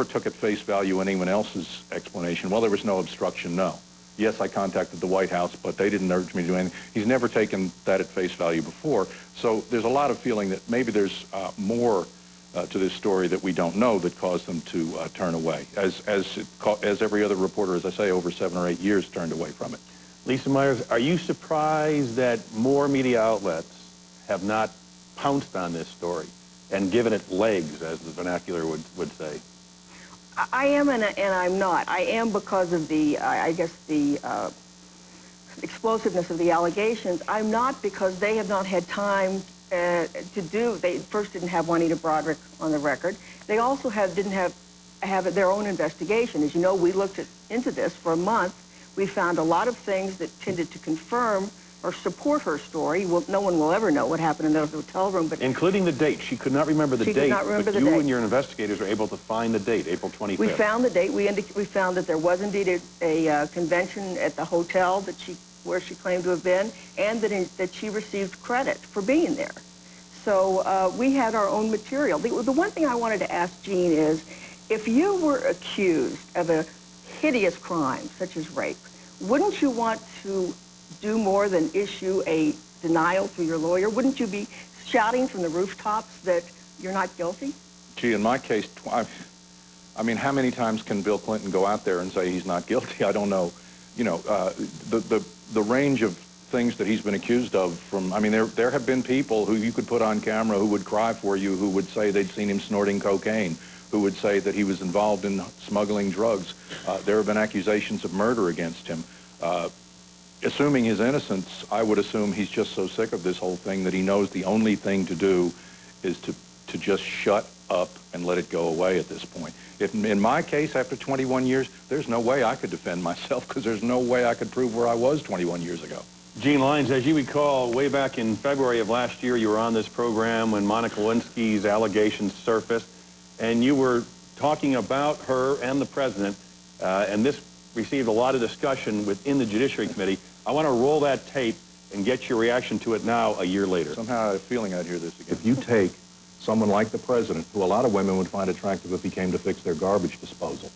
took at face value anyone else's explanation. Well, there was no obstruction, no. Yes, I contacted the White House, but they didn't urge me to do anything. He's never taken that at face value before. So there's a lot of feeling that maybe there's more to this story that we don't know that caused them to turn away, as every other reporter, as I say, over 7 or 8 years turned away from it. Lisa Myers, are you surprised that more media outlets have not pounced on this story and given it legs, as the vernacular would say? I am and I'm not. I am because of the, I guess, the explosiveness of the allegations, I'm not, because they have not had time they first didn't have Juanita Broderick on the record. They also didn't have their own investigation. As you know, we looked into this for a month. We found a lot of things that tended to confirm or support her story. Well, no one will ever know what happened in the hotel room, but including the date. She could not remember the date. She could not remember but the date. You and your investigators were able to find the date, April 25th. We found the date. We found that there was indeed a convention at the hotel where she claimed to have been, and that she received credit for being there. So we had our own material. The one thing I wanted to ask Jean is, if you were accused of a hideous crime, such as rape, wouldn't you want to do more than issue a denial through your lawyer? Wouldn't you be shouting from the rooftops that you're not guilty? Gee, in my case, I mean, how many times can Bill Clinton go out there and say he's not guilty? I don't know. You know, the range of things that he's been accused of I mean, there have been people who you could put on camera who would cry for you, who would say they'd seen him snorting cocaine, who would say that he was involved in smuggling drugs. There have been accusations of murder against him. Assuming his innocence, I would assume he's just so sick of this whole thing that he knows the only thing to do is to just shut up and let it go away at this point. If in my case, after 21 years, there's no way I could defend myself, because there's no way I could prove where I was 21 years ago. Jean Lyons, as you recall, way back in February of last year, you were on this program when Monica Lewinsky's allegations surfaced, and you were talking about her and the president, and this received a lot of discussion within the Judiciary Committee. I want to roll that tape and get your reaction to it now, a year later. Somehow I have a feeling I'd hear this again. If you take someone like the president, who a lot of women would find attractive if he came to fix their garbage disposal,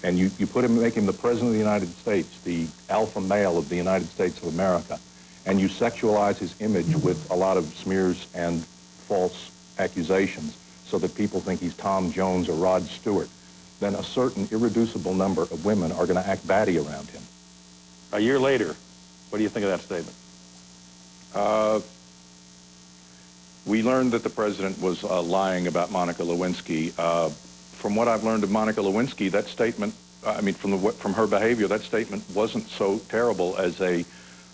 and you make him the president of the United States, the alpha male of the United States of America, and you sexualize his image with a lot of smears and false accusations so that people think he's Tom Jones or Rod Stewart, then a certain irreducible number of women are going to act batty around him. A year later, what do you think of that statement? We learned that the president was lying about Monica Lewinsky. From what I've learned of Monica Lewinsky, that statement, I mean, from her behavior, that statement wasn't so terrible as a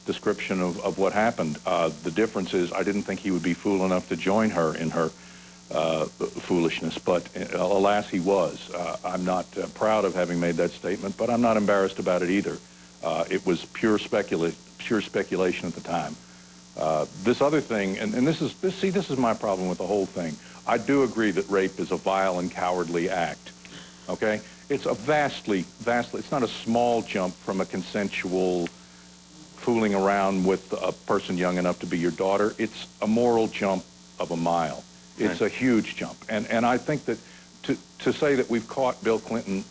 description of what happened. The difference is I didn't think he would be fool enough to join her in her foolishness, but alas, he was. I'm not proud of having made that statement, but I'm not embarrassed about it either. It was pure speculation at the time. This other thing, and this is my problem with the whole thing. I do agree that rape is a vile and cowardly act, okay? It's a vastly, it's not a small jump from a consensual fooling around with a person young enough to be your daughter. It's a moral jump of a mile. It's a huge jump. And I think that to say that we've caught Bill Clinton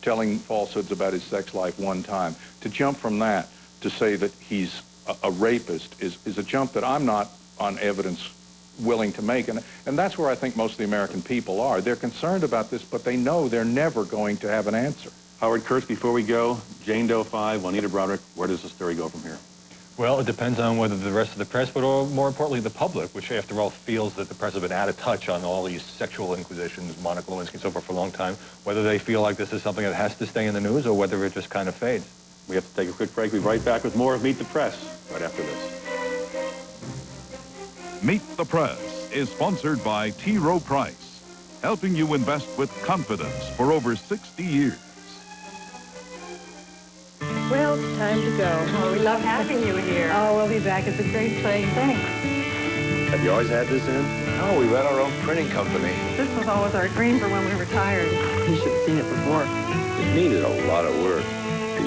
telling falsehoods about his sex life one time, to jump from that to say that he's a rapist is a jump that I'm not on evidence willing to make. And that's where I think most of the American people are. They're concerned about this, but they know they're never going to have an answer. Howard Kurtz, before we go, Jane Doe 5, Juanita Broderick, where does the story go from here? Well, it depends on whether the rest of the press, but more importantly, the public, which after all feels that the press has been out of touch on all these sexual inquisitions, Monica Lewinsky and so forth for a long time, whether they feel like this is something that has to stay in the news or whether it just kind of fades. We have to take a quick break. We'll be right back with more of Meet the Press right after this. Meet the Press is sponsored by T. Rowe Price, helping you invest with confidence for over 60 years. Well, it's time to go. Oh, we love having you here. Oh, we'll be back. It's a great place. Thanks. Have you always had this in? Oh, we ran our own printing company. This was always our dream for when we retired. You should have seen it before. It needed a lot of work.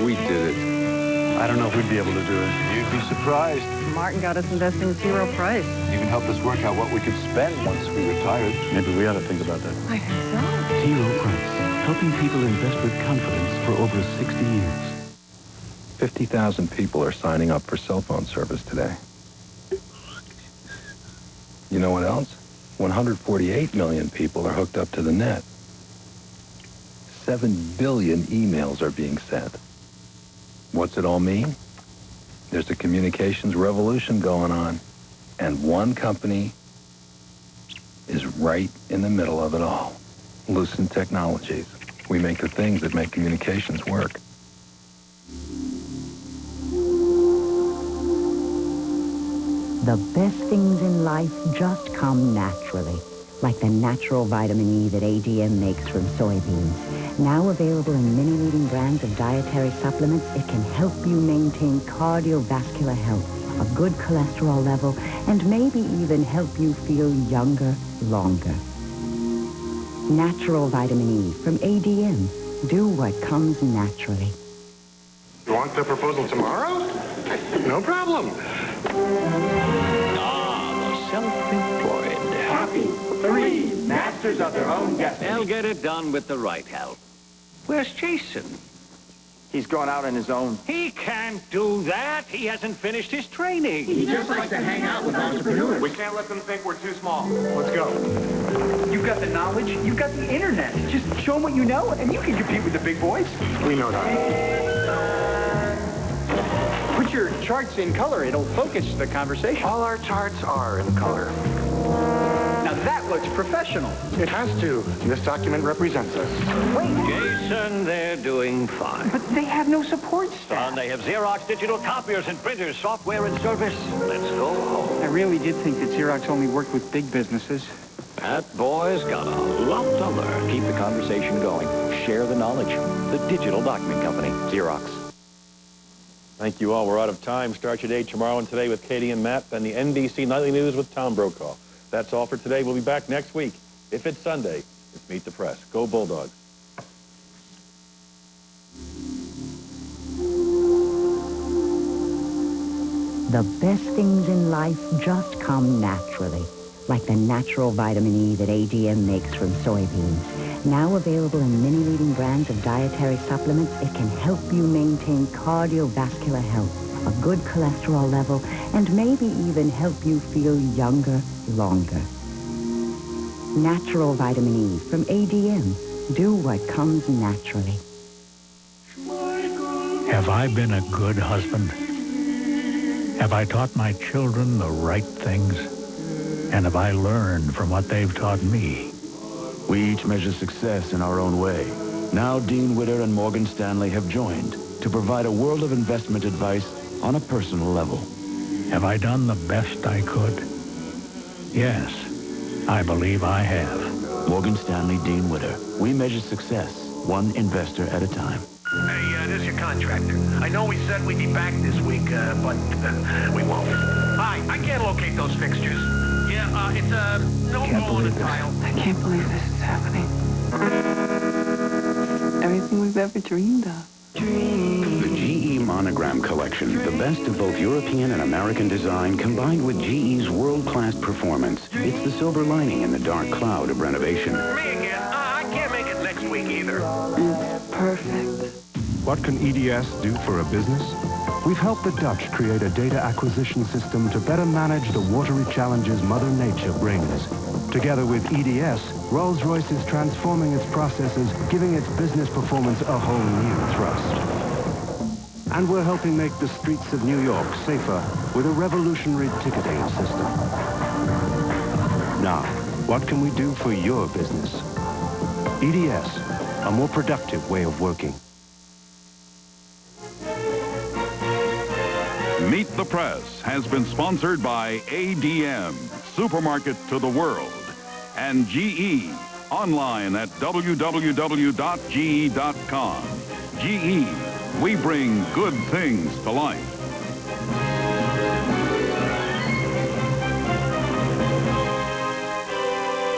We did it. I don't know if we'd be able to do it. You'd be surprised. Martin got us investing in T. Rowe Price. Even helped us work out what we could spend once we retired. Maybe we ought to think about that. I think so. T. Rowe Price, helping people invest with confidence for over 60 years. 50,000 people are signing up for cell phone service today. You know what else? 148 million people are hooked up to the net. 7 billion emails are being sent. What's it all mean? There's a communications revolution going on, and one company is right in the middle of it all. Lucent Technologies. We make the things that make communications work. The best things in life just come naturally, like the natural vitamin E that ADM makes from soybeans. Now available in many leading brands of dietary supplements, it can help you maintain cardiovascular health, a good cholesterol level, and maybe even help you feel younger longer. Natural vitamin E from ADM. Do what comes naturally. You want the proposal tomorrow? No problem. The self-employed. Happy, free, masters of their own destiny. They'll get it done with the right help. Where's Jason? He's gone out on his own. He can't do that. He hasn't finished his training. He just likes to hang out with entrepreneurs. We can't let them think we're too small. Let's go. You've got the knowledge. You've got the internet. Just show them what you know, and you can compete with the big boys. We know that. Put your charts in color. It'll focus the conversation. All our charts are in color. Now that looks professional. It has to. This document represents us. Wait. Jason, they're doing fine. But they have no support staff. Son, they have Xerox digital copiers and printers, software and service. Let's go home. I really did think that Xerox only worked with big businesses. That boy's got a lot to learn. Keep the conversation going. Share the knowledge. The Digital Document Company, Xerox. Thank you all. We're out of time. Start your day tomorrow and today with Katie and Matt, then the NBC Nightly News with Tom Brokaw. That's all for today. We'll be back next week. If it's Sunday, it's Meet the Press. Go Bulldogs. The best things in life just come naturally, like the natural vitamin E that ADM makes from soybeans. Now available in many leading brands of dietary supplements, it can help you maintain cardiovascular health, a good cholesterol level, and maybe even help you feel younger longer. Natural vitamin E from ADM. Do what comes naturally. Have I been a good husband? Have I taught my children the right things? And have I learned from what they've taught me? We each measure success in our own way. Now Dean Witter and Morgan Stanley have joined to provide a world of investment advice on a personal level. Have I done the best I could? Yes, I believe I have. Morgan Stanley, Dean Witter. We measure success, one investor at a time. Hey, this is your contractor. I know we said we'd be back this week, but we won't. Hi, I can't locate those fixtures. Yeah, it's no hole in the tile. I can't believe this is happening. Everything we've ever dreamed of. The GE Monogram Collection, the best of both European and American design combined with GE's world-class performance. It's the silver lining in the dark cloud of renovation. Me again. I can't make it next week either. It's perfect. What can EDS do for a business? We've helped the Dutch create a data acquisition system to better manage the watery challenges Mother Nature brings. Together with EDS, Rolls-Royce is transforming its processes, giving its business performance a whole new thrust. And we're helping make the streets of New York safer with a revolutionary ticketing system. Now, what can we do for your business? EDS, a more productive way of working. Meet the Press has been sponsored by ADM, Supermarket to the World, and GE, online at www.ge.com. GE, we bring good things to life.